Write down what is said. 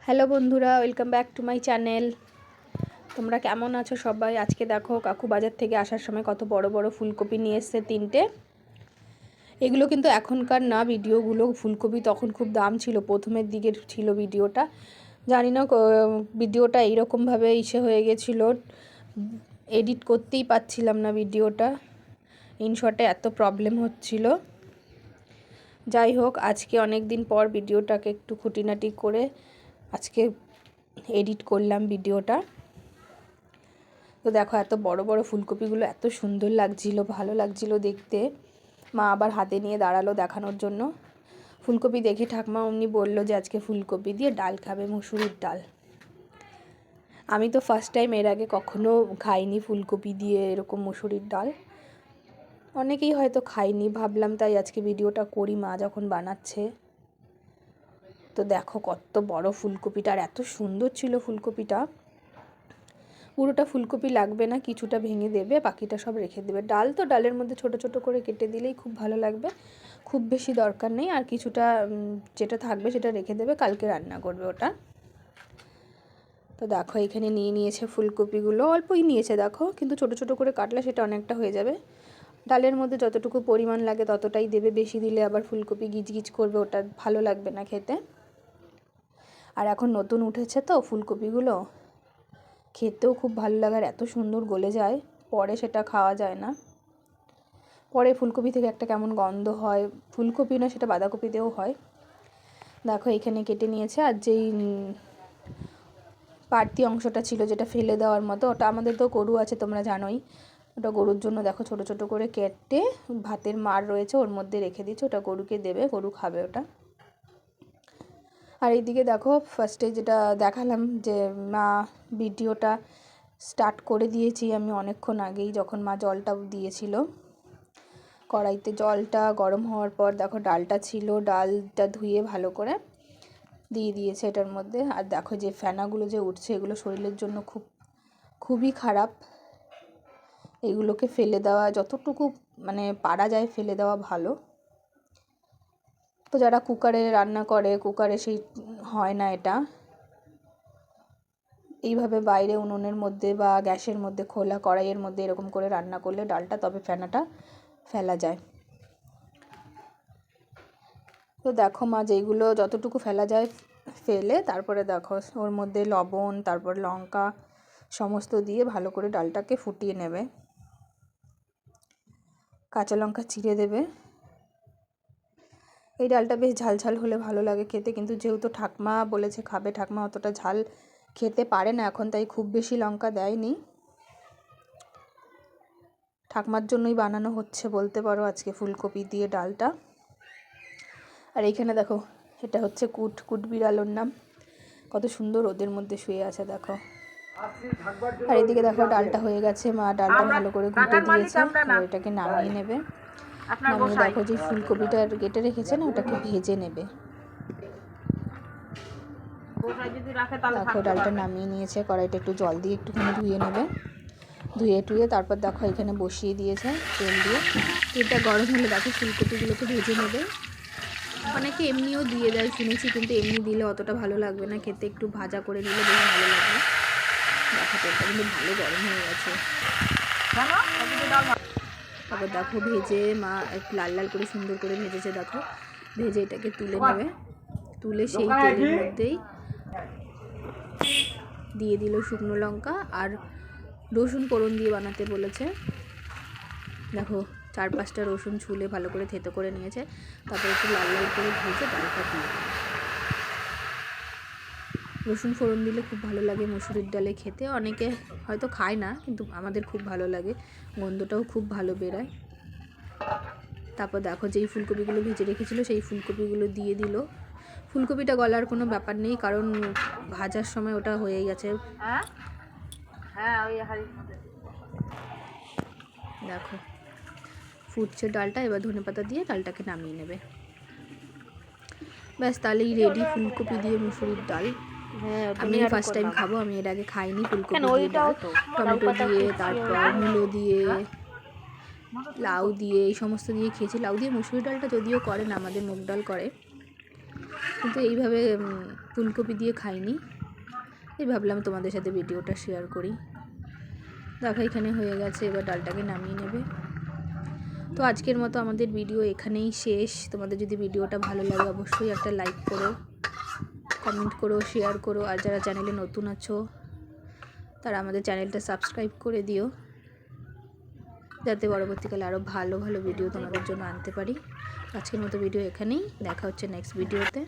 Hello বন্ধুরা, welcome back to my channel. তোমরা কেমন আছো সবাই? আজকে দেখো কাকু বাজার থেকে আসার সময় কত বড় বড় ফুলকপি নিয়ে এসছে 3টে। এগুলো কিন্তু এখনকার না ভিডিওগুলো, ফুলকপি তখন খুব দাম ছিল, প্রথমের দিকের ছিল ভিডিওটা। জানি না ভিডিওটা এইরকমভাবে হয়ে গেছিলো, এডিট করতেই পারছিলাম না ভিডিওটা, ইনশটে এত প্রবলেম হচ্ছিল। যাই হোক, আজকে অনেক দিন পর ভিডিওটাকে একটু খুঁটিনাটি করে আজকে এডিট করলাম ভিডিওটা। তো দেখো এত বড় বড় ফুলকপিগুলো এত সুন্দর লাগছিল, ভালো লাগছিল দেখতে। মা আবার হাতে নিয়ে দাঁড়ালো দেখানোর জন্য। ফুলকপি দেখে ঠাকমা অমনি বললো যে আজকে ফুলকপি দিয়ে ডাল খাবে, মুসুরির ডাল। আমি তো ফার্স্ট টাইম, এর আগে কখনো খাইনি ফুলকপি দিয়ে এরকম মুসুরির ডাল। অনেকেই হয়তো খাইনি, ভাবলাম তাই আজকে ভিডিওটা করি মা যখন বানাচ্ছে। তো দেখো কত বড় ফুলকপিটা, আর এত সুন্দর ছিল ফুলকপিটা। পুরোটা ফুলকপি লাগবে না, কিছুটা ভেঙে দেবে, বাকিটা সব রেখে দেবে। ডাল তো ডালের মধ্যে ছোট ছোট করে কেটে দিলেই খুব ভালো লাগবে, খুব বেশি দরকার নেই। আর কিছুটা যেটা থাকবে সেটা রেখে দেবে, কালকে রান্না করবে ওটা। তো দেখো এখানে নিয়ে নিয়েছে ফুলকপিগুলো, অল্পই নিয়েছে দেখো, কিন্তু ছোট ছোট করে কাটলে সেটা অনেকটা হয়ে যাবে। ডালের মধ্যে যতটুকু পরিমাণ লাগে ততটাই দেবে, বেশি দিলে আবার ফুলকপি গিজগিজ করবে, ওটা ভালো লাগবে না খেতে। আর এখন নতুন উঠেছে তো ফুলকপিগুলো, খেতেও খুব ভালো লাগে, আর এত সুন্দর গলে যায়, পরে সেটা খাওয়া যায় না। পরে ফুলকপি থেকে একটা কেমন গন্ধ হয়, ফুলকপি না সেটা বাঁধাকপিতেও হয়। দেখো এখানে কেটে নিয়েছে। আর যেই পাড়তি অংশটা ছিল যেটা ফেলে দেওয়ার মতো, ওটা আমাদের তো গরু আছে তোমরা জানোই, ওটা গরুর জন্য দেখো ছোট ছোট করে কেটে ভাতের মাড় রয়েছে ওর মধ্যে রেখে দিচ্ছে, ওটা গরুকে দেবে, গরু খাবে ওটা। আর এইদিকে দেখো ফার্স্টে যেটা দেখালাম যে মা ভিডিওটা স্টার্ট করে দিয়েছি আমি অনেকক্ষণ আগেই, যখন মা জলটা দিয়েছিল কড়াইতে। জলটা গরম হওয়ার পর দেখো ডালটা ছিল, ডালটা ধুয়ে ভালো করে দিয়ে দিয়েছে এটার মধ্যে। আর দেখো যে ফেনাগুলো যে উঠছে, এগুলো শরীরের জন্য খুবই খারাপ। এগুলোকে ফেলে দেওয়া, যতটুকু মানে পারা যায় ফেলে দেওয়া ভালো। তো যারা কুকারে রান্না করে, কুকারে সেই হয় না এটা, এইভাবে বাইরে উনুনের মধ্যে বা গ্যাসের মধ্যে খোলা কড়াইয়ের মধ্যে এরকম করে রান্না করলে ডালটা, তবে ফেনাটা ফেলা যায়। তো দেখো মা যেইগুলো যতটুকু ফেলা যায় ফেলে, তারপরে দেখো ওর মধ্যে লবণ, তারপর লঙ্কা সমস্ত দিয়ে ভালো করে ডালটাকে ফুটিয়ে নেবে। কাঁচা লঙ্কা চিড়ে দেবে। এই ডালটা বেশ ঝাল ঝাল হলে ভালো লাগে খেতে, কিন্তু যেহেতু ঠাকমা বলেছে খাবে, ঠাকমা অতটা ঝাল খেতে পারে না এখন, তাই খুব বেশি লঙ্কা দেয়নি। ঠাকমার জন্যই বানানো হচ্ছে বলতে পারো আজকে ফুলকপি দিয়ে ডালটা। আর এইখানে দেখো এটা হচ্ছে কুট বিড়ালোর নাম, কত সুন্দর ওদের মধ্যে শুয়ে আছে দেখো। আর এদিকে দেখো ডালটা হয়ে গেছে, মা ডালটা ভালো করে ঘুটে দিয়েছে, এবার এটাকে নামিয়ে নেবে। নামিয়ে দেখো যে ফুলকপিটা কেটে রেখেছে না, ওটাকে ভেজে নেবে। দেখো ডালটা নামিয়ে নিয়েছে, কড়াইটা একটু জল দিয়ে একটুখানি ধুয়ে নেবে, ধুয়ে তারপর দেখো এখানে বসিয়ে দিয়েছে তেল দিয়ে। তেলটা গরম হলে দেখো ফুলকপিগুলোকে ভেজে নেবে। অনেকে এমনিও দিয়ে দেয় শুনেছি, কিন্তু এমনি দিলে অতটা ভালো লাগবে না খেতে, একটু ভাজা করে নিলে বেশ ভালো লাগবে। দেখো তেলটা কিন্তু ভালো গরম হয়ে গেছে। তারপর দেখো ভেজে মা একটু লাল লাল করে সুন্দর করে ভেজেছে দেখো, ভেজে এটাকে তুলে নেবে। তুলে সেই তেলের মধ্যেই দিয়ে দিল শুকনো লঙ্কা আর রসুন ফোড়ন দিয়ে বানাতে বলেছে। দেখো 4-5টা রসুন ছুলে ভালো করে থেতো করে নিয়েছে, তারপর একটু লাল লাল করে ভেজে ডালটা দিয়ে। রসুন ফোড়ন দিলে খুব ভালো লাগে মুসুরির ডালে খেতে, অনেকে হয়তো খায় না, কিন্তু আমাদের খুব ভালো লাগে, গন্ধটাও খুব ভালো বেরায়। তারপর দেখো যেই ফুলকপিগুলো ভেজে রেখেছিলো সেই ফুলকপিগুলো দিয়ে দিল। ফুলকপিটা গলার কোনো ব্যাপার নেই, কারণ ভাজার সময় ওটা হয়ে গেছে। দেখো ফুটছে ডালটা, এবার ধনেপাতা দিয়ে ডালটাকে নামিয়ে নেবে। ব্যাস তাহলেই রেডি ফুলকপি দিয়ে মুসুরির ডাল। আমি ফার্স্ট টাইম খাবো, আমি এর আগে খাইনি ফুলকপি দিয়ে ডাল। টমেটো দিয়ে, তারপর মূলো দিয়ে, লাউ দিয়ে, এই সমস্ত দিয়ে খেয়েছি। লাউ দিয়ে মুসুরির ডালটা যদিও করে না, আমাদের মুগ ডাল করে। কিন্তু এইভাবে ফুলকপি দিয়ে খাইনি, এই ভাবলাম তোমাদের সাথে ভিডিওটা শেয়ার করি। দেখো এখানে হয়ে গেছে, এবার ডালটাকে নামিয়ে নেবে। তো আজকের মতো আমাদের ভিডিও এখানেই শেষ। তোমাদের যদি ভিডিওটা ভালো লাগে অবশ্যই একটা লাইক করো, কমেন্ট করো, শেয়ার করো। আর যারা চ্যানেলে নতুন আছো তারা আমাদের চ্যানেলটা সাবস্ক্রাইব করে দিও, যাতে পরবর্তীকালে আরও ভালো ভালো ভিডিও তোমাদের জন্য আনতে পারি। আজকের মতো ভিডিও এখানেই, দেখা হচ্ছে নেক্সট ভিডিওতে।